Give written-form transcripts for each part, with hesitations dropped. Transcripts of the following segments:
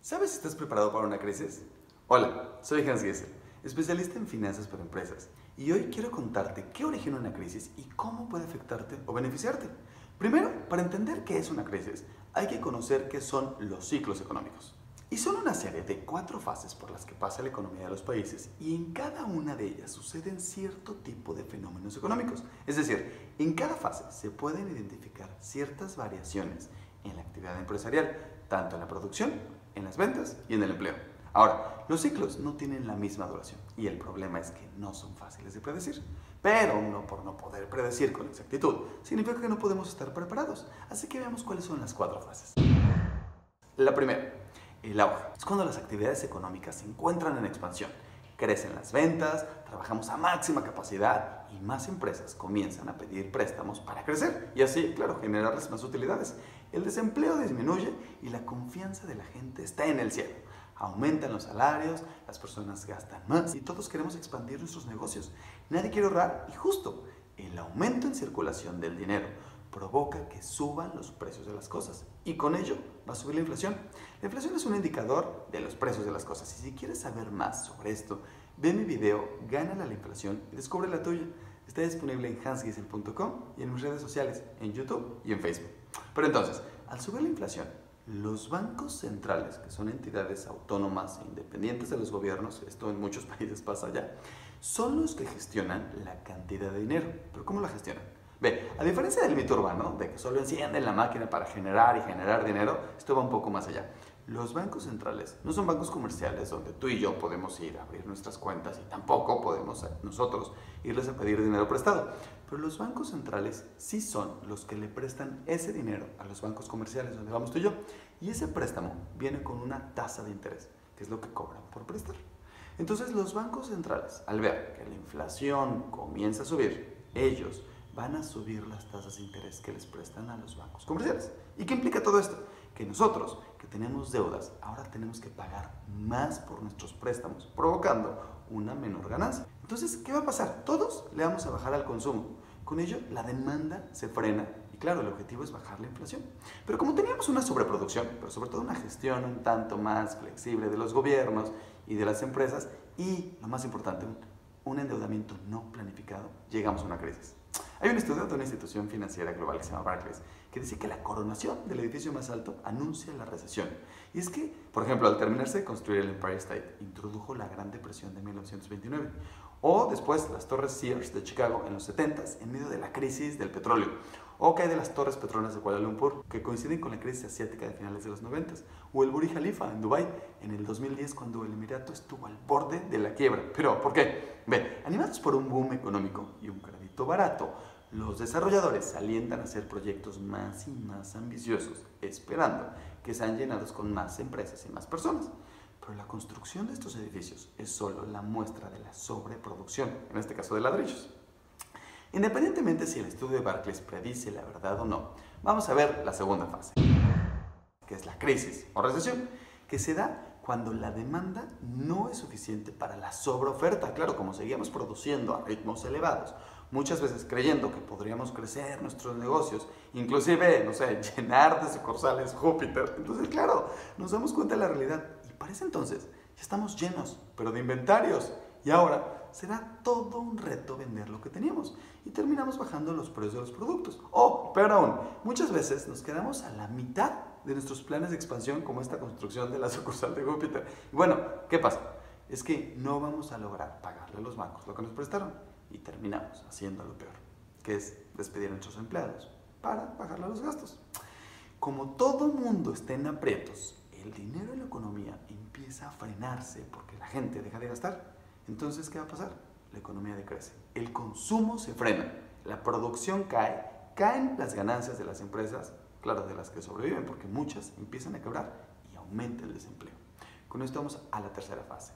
¿Sabes si estás preparado para una crisis? Hola, soy Hans Giesel, especialista en finanzas para empresas, y hoy quiero contarte qué origina una crisis y cómo puede afectarte o beneficiarte. Primero, para entender qué es una crisis, hay que conocer qué son los ciclos económicos. Y son una serie de 4 fases por las que pasa la economía de los países, y en cada una de ellas suceden cierto tipo de fenómenos económicos. Es decir, en cada fase se pueden identificar ciertas variaciones en la actividad empresarial, tanto en la producción, en las ventas y en el empleo. Ahora, los ciclos no tienen la misma duración y el problema es que no son fáciles de predecir. Pero por no poder predecir con exactitud, significa que no podemos estar preparados. Así que veamos cuáles son las 4 fases. La primera, el auge. Es cuando las actividades económicas se encuentran en expansión. Crecen las ventas, trabajamos a máxima capacidad y más empresas comienzan a pedir préstamos para crecer y así, claro, generarles más utilidades. El desempleo disminuye y la confianza de la gente está en el cielo. Aumentan los salarios, las personas gastan más y todos queremos expandir nuestros negocios. Nadie quiere ahorrar y justo el aumento en circulación del dinero provoca que suban los precios de las cosas y con ello va a subir la inflación. La inflación es un indicador de los precios de las cosas y si quieres saber más sobre esto, ve mi video Gánale a la inflación y descubre la tuya. Está disponible en hansgiesel.com y en mis redes sociales, en YouTube y en Facebook. Pero entonces, al subir la inflación, los bancos centrales, que son entidades autónomas e independientes de los gobiernos, esto en muchos países pasa ya, son los que gestionan la cantidad de dinero. ¿Pero cómo la gestionan? Ve, a diferencia del mito urbano, de que solo encienden la máquina para generar y generar dinero, esto va un poco más allá. Los bancos centrales no son bancos comerciales donde tú y yo podemos ir a abrir nuestras cuentas y tampoco podemos nosotros irles a pedir dinero prestado. Pero los bancos centrales sí son los que le prestan ese dinero a los bancos comerciales donde vamos tú y yo. Y ese préstamo viene con una tasa de interés, que es lo que cobran por prestar. Entonces los bancos centrales, al ver que la inflación comienza a subir, ellos van a subir las tasas de interés que les prestan a los bancos comerciales. ¿Y qué implica todo esto? Que nosotros, que tenemos deudas, ahora tenemos que pagar más por nuestros préstamos, provocando una menor ganancia. Entonces, ¿qué va a pasar? Todos le vamos a bajar al consumo. Con ello, la demanda se frena y claro, el objetivo es bajar la inflación. Pero como teníamos una sobreproducción, pero sobre todo una gestión un tanto más flexible de los gobiernos y de las empresas y, lo más importante, un endeudamiento no planificado, llegamos a una crisis. Hay un estudio de una institución financiera global que se llama Barclays que dice que la coronación del edificio más alto anuncia la recesión. Y es que, por ejemplo, al terminarse de construir el Empire State, introdujo la Gran Depresión de 1929. O después las torres Sears de Chicago en los 70s en medio de la crisis del petróleo. O que hay de las torres Petronas de Kuala Lumpur que coinciden con la crisis asiática de finales de los 90s. O el Burj Khalifa en Dubái en el 2010 cuando el Emirato estuvo al borde de la quiebra. ¿Pero por qué? Ven, animados por un boom económico y un crédito barato, los desarrolladores alientan a hacer proyectos más y más ambiciosos, esperando que sean llenados con más empresas y más personas. Pero la construcción de estos edificios es solo la muestra de la sobreproducción, en este caso de ladrillos. Independientemente si el estudio de Barclays predice la verdad o no, vamos a ver la segunda fase, que es la crisis o recesión, que se da cuando la demanda no es suficiente para la sobreoferta. Claro, como seguíamos produciendo a ritmos elevados, muchas veces creyendo que podríamos crecer nuestros negocios, inclusive, no sé, llenar de sucursales Júpiter. Entonces, claro, nos damos cuenta de la realidad y para ese entonces ya estamos llenos, pero de inventarios. Y ahora será todo un reto vender lo que teníamos y terminamos bajando los precios de los productos. O, peor aún, muchas veces nos quedamos a la mitad de nuestros planes de expansión como esta construcción de la sucursal de Júpiter. Y bueno, ¿qué pasa? Es que no vamos a lograr pagarle a los bancos lo que nos prestaron y terminamos haciendo lo peor, que es despedir a nuestros empleados para bajarle los gastos. Como todo mundo está en aprietos, el dinero en la economía empieza a frenarse porque la gente deja de gastar. Entonces, ¿qué va a pasar? La economía decrece, el consumo se frena, la producción cae, caen las ganancias de las empresas, claro, de las que sobreviven, porque muchas empiezan a quebrar y aumenta el desempleo. Con esto vamos a la tercera fase.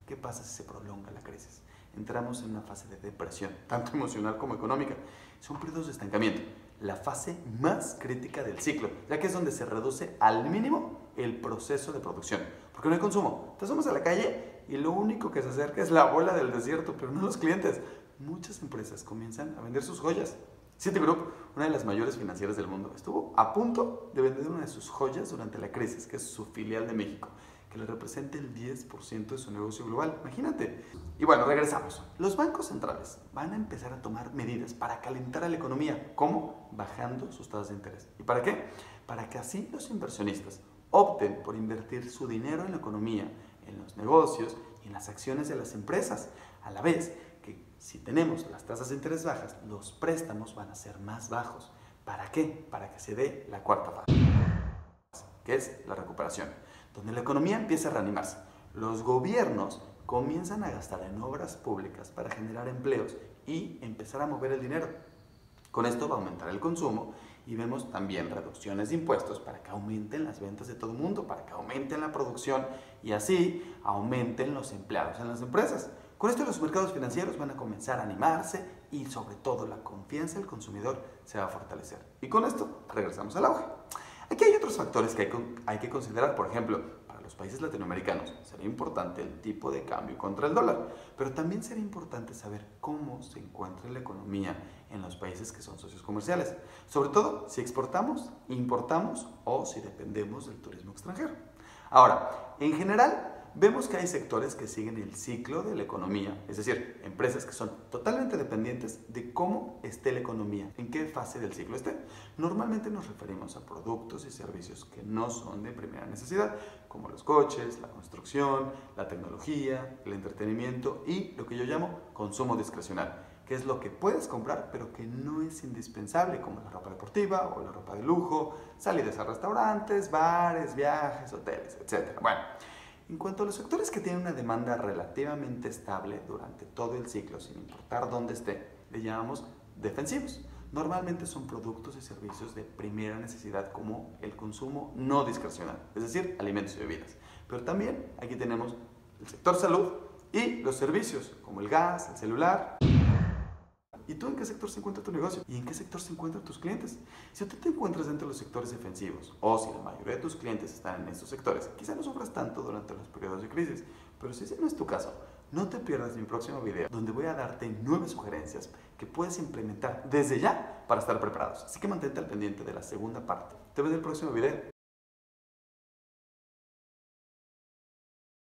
¿Qué pasa si se prolonga la crisis? Entramos en una fase de depresión, tanto emocional como económica. Son periodos de estancamiento, la fase más crítica del ciclo, ya que es donde se reduce al mínimo el proceso de producción, porque no hay consumo. Te asomas a la calle y lo único que se acerca es la bola del desierto, pero no los clientes. Muchas empresas comienzan a vender sus joyas Citigroup, una de las mayores financieras del mundo, estuvo a punto de vender una de sus joyas durante la crisis, que es su filial de México, que le representa el 10% de su negocio global. Imagínate. Y bueno, regresamos. Los bancos centrales van a empezar a tomar medidas para calentar a la economía. ¿Cómo? Bajando sus tasas de interés. ¿Y para qué? Para que así los inversionistas opten por invertir su dinero en la economía, en los negocios y en las acciones de las empresas. A la vez que si tenemos las tasas de interés bajas, los préstamos van a ser más bajos. ¿Para qué? Para que se dé la cuarta fase, que es la recuperación, donde la economía empieza a reanimarse. Los gobiernos comienzan a gastar en obras públicas para generar empleos y empezar a mover el dinero. Con esto va a aumentar el consumo y vemos también reducciones de impuestos para que aumenten las ventas de todo el mundo, para que aumenten la producción y así aumenten los empleados en las empresas. Con esto los mercados financieros van a comenzar a animarse y sobre todo la confianza del consumidor se va a fortalecer. Y con esto regresamos al auge. Aquí hay otros factores que hay que considerar. Por ejemplo, para los países latinoamericanos sería importante el tipo de cambio contra el dólar, pero también sería importante saber cómo se encuentra la economía en los países que son socios comerciales, sobre todo si exportamos, importamos o si dependemos del turismo extranjero. Ahora, en general, vemos que hay sectores que siguen el ciclo de la economía, es decir, empresas que son totalmente dependientes de cómo esté la economía, en qué fase del ciclo esté. Normalmente nos referimos a productos y servicios que no son de primera necesidad, como los coches, la construcción, la tecnología, el entretenimiento y lo que yo llamo consumo discrecional, que es lo que puedes comprar pero que no es indispensable, como la ropa deportiva o la ropa de lujo, salidas a restaurantes, bares, viajes, hoteles, etc. Bueno, en cuanto a los sectores que tienen una demanda relativamente estable durante todo el ciclo, sin importar dónde esté, le llamamos defensivos. Normalmente son productos y servicios de primera necesidad como el consumo no discrecional, es decir, alimentos y bebidas. Pero también aquí tenemos el sector salud y los servicios como el gas, el celular. ¿Y tú en qué sector se encuentra tu negocio? ¿Y en qué sector se encuentran tus clientes? Si tú te encuentras dentro de los sectores defensivos o si la mayoría de tus clientes están en estos sectores, quizá no sufras tanto durante los periodos de crisis, pero si ese no es tu caso, no te pierdas mi próximo video donde voy a darte 9 sugerencias que puedes implementar desde ya para estar preparados. Así que mantente al pendiente de la segunda parte. Te veo en el próximo video.